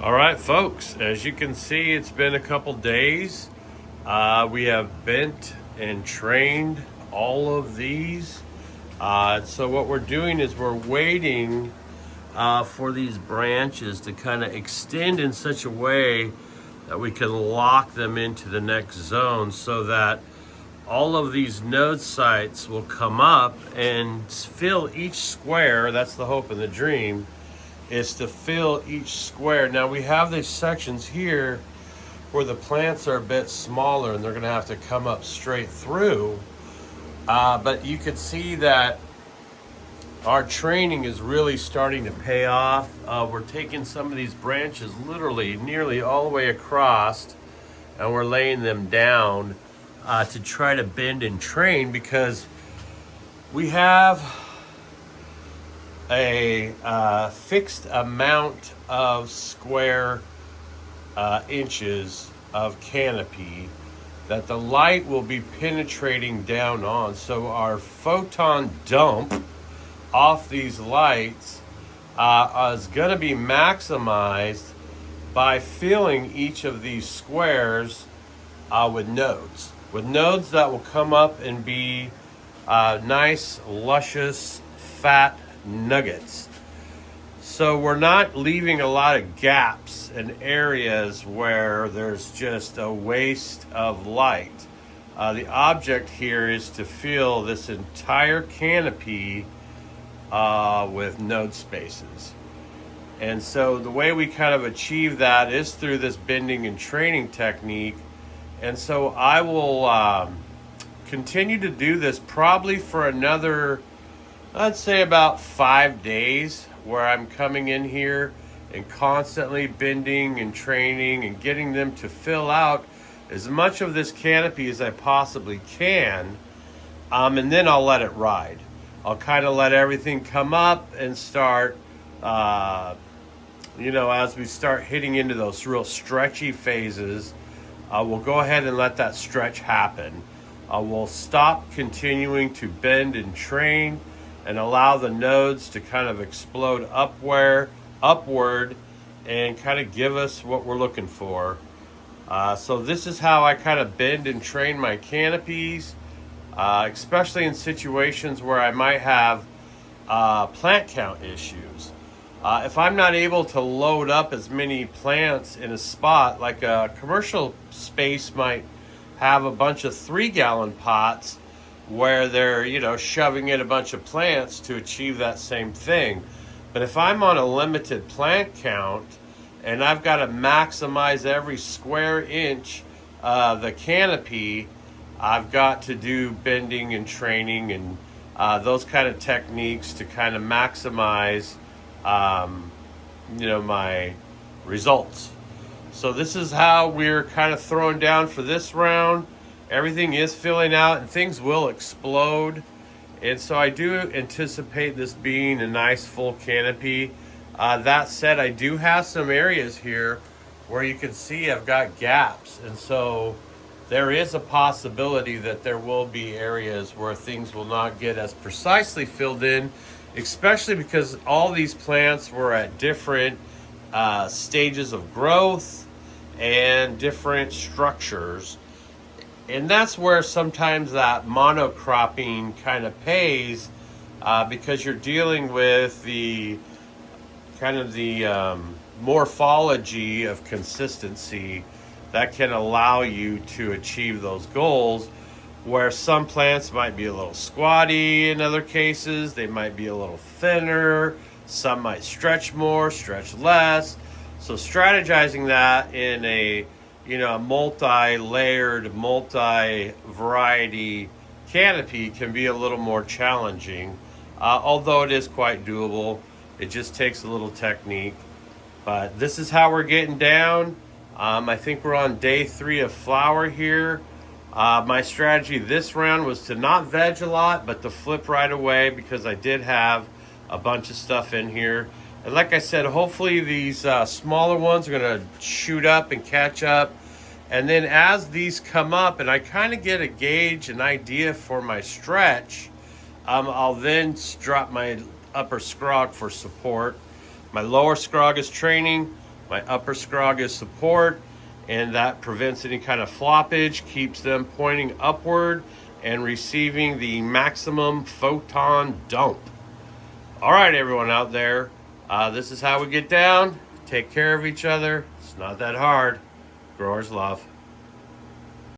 All right, folks, as you can see, it's been a couple days. We have bent and trained all of these. So what we're doing is we're waiting for these branches to kind of extend in such a way that we can lock them into the next zone so that all of these node sites will come up and fill each square. That's the hope and the dream, is to fill each square. Now we have these sections here where the plants are a bit smaller and they're going to have to come up straight through. But you can see that our training is really starting to pay off. We're taking some of these branches literally nearly all the way across and we're laying them down to try to bend and train, because we have a fixed amount of square inches of canopy that the light will be penetrating down on. So our photon dump off these lights is going to be maximized by filling each of these squares with nodes that will come up and be nice, luscious, fat nuggets. So we're not leaving a lot of gaps and areas where there's just a waste of light. The object here is to fill this entire canopy with node spaces. And so the way we kind of achieve that is through this bending and training technique. And so I will continue to do this probably for another, I'd say about 5 days, where I'm coming in here and constantly bending and training and getting them to fill out as much of this canopy as I possibly can. And then I'll let it ride. I'll kind of let everything come up and start, as we start hitting into those real stretchy phases, we'll go ahead and let that stretch happen. We'll stop continuing to bend and train and allow the nodes to kind of explode upward and kind of give us what we're looking for. So this is how I kind of bend and train my canopies, especially in situations where I might have plant count issues. If I'm not able to load up as many plants in a spot, like a commercial space might have a bunch of 3-gallon pots where they're, shoving in a bunch of plants to achieve that same thing. But if I'm on a limited plant count and I've got to maximize every square inch of the canopy, I've got to do bending and training and those kind of techniques to kind of maximize my results. So this is how we're kind of throwing down for this round. Everything is filling out and things will explode. And so I do anticipate this being a nice full canopy. That said, I do have some areas here where you can see I've got gaps. And so there is a possibility that there will be areas where things will not get as precisely filled in, especially because all these plants were at different stages of growth and different structures. And that's where sometimes that monocropping kind of pays, because you're dealing with the kind of the morphology of consistency that can allow you to achieve those goals, where some plants might be a little squatty in other cases, they might be a little thinner, some might stretch more, stretch less. So strategizing that in a multi-layered, multi-variety canopy can be a little more challenging, although it is quite doable. It just takes a little technique. But this is how we're getting down. I think we're on day 3 of flower here. My strategy this round was to not veg a lot, but to flip right away, because I did have a bunch of stuff in here. And like I said, hopefully these smaller ones are going to shoot up and catch up. And then as these come up and I kind of get a gauge, an idea for my stretch, I'll then drop my upper scrog for support. My lower scrog is training. My upper scrog is support, and that prevents any kind of floppage, keeps them pointing upward and receiving the maximum photon dump. All right, everyone out there, this is how we get down. Take care of each other. It's not that hard. Growers love.